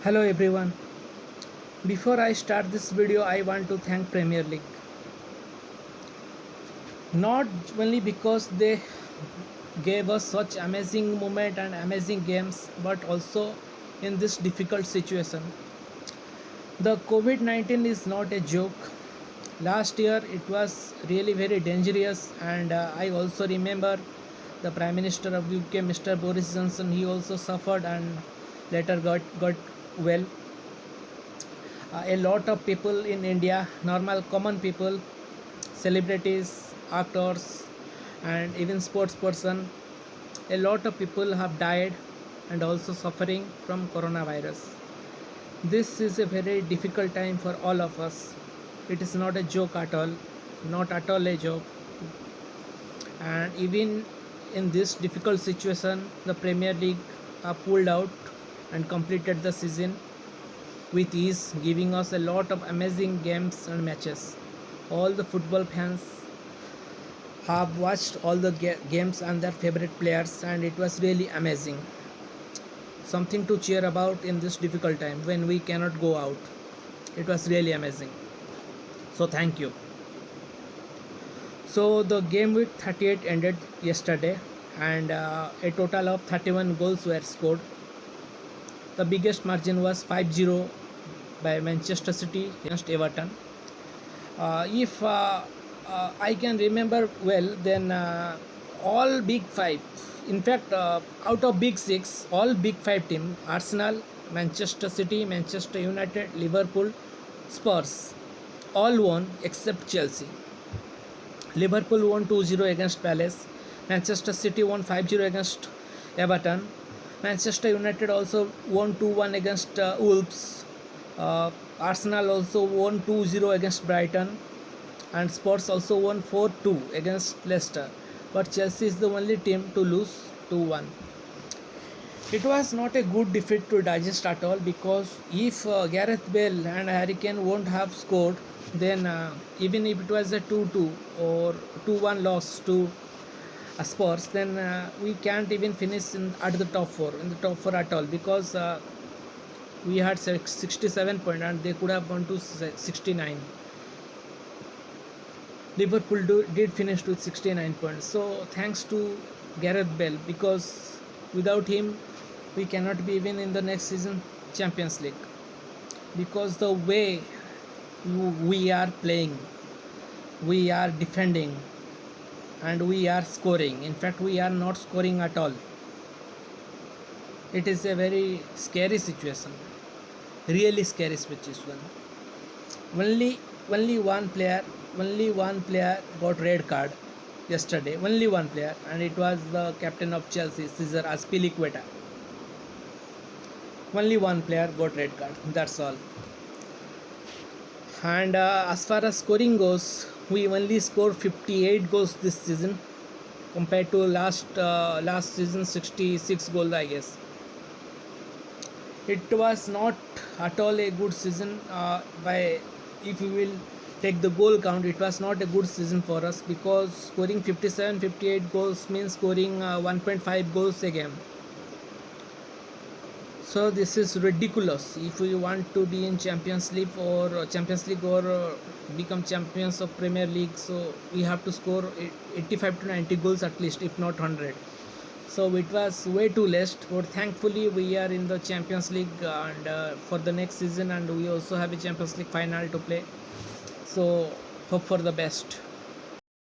Hello everyone. Before I start this video, I want to thank Premier League. Not only because they gave us such amazing moment and amazing games, but also in this difficult situation. The COVID-19 is not a joke. Last year it was really very dangerous, and I also remember the Prime Minister of UK, Mr. Boris Johnson. He also suffered and later got well. A lot of people in India, normal common people, celebrities, actors, and even sports person, a lot of people have died and also suffering from coronavirus. This is a very difficult time for all of us. It is not a joke at all, not at all a joke. And even in this difficult situation, the Premier League pulled out and completed the season with ease, giving us a lot of amazing games and matches. All the football fans have watched all the games and their favorite players, and it was really amazing. Something to cheer about in this difficult time when we cannot go out. It was really amazing. So thank you. So the game week 38 ended yesterday, and a total of 31 goals were scored. The biggest margin was 5-0 by Manchester City against Everton. If I can remember well, then all big five, in fact, out of big six, all big five teams, Arsenal, Manchester City, Manchester United, Liverpool, Spurs, all won except Chelsea. Liverpool won 2-0 against Palace. Manchester City won 5-0 against Everton. Manchester United also won 2-1 against Wolves. Arsenal also won 2-0 against Brighton, and Spurs also won 4-2 against Leicester. But Chelsea is the only team to lose 2-1. It was not a good defeat to digest at all, because if Gareth Bale and Harry Kane won't have scored, then even if it was a 2-2 or 2-1 loss to Spurs, then we can't even finish at the top four at all, because we had 67 points and they could have gone to 69. Liverpool did finish with 69 points. So thanks to Gareth Bale, because without him we cannot be even in the next season Champions League, because the way we are playing, we are defending, and we are scoring. In fact, we are not scoring at all. It is a very scary situation, really scary situation. Only one player got red card yesterday. Only one player, and it was the captain of Chelsea, Cesar Azpilicueta. Only one player got red card. That's all. And as far as scoring goes, we only scored 58 goals this season compared to last season 66 goals, I guess. It was not at all a good season. If you will take the goal count, it was not a good season for us, because scoring 58 goals means scoring 1.5 goals a game. So this is ridiculous. If we want to be in Champions League or become champions of Premier League, so we have to score 85 to 90 goals at least, if not 100. So it was way too less, but thankfully we are in the Champions League and for the next season, and we also have a Champions League final to play. So hope for the best.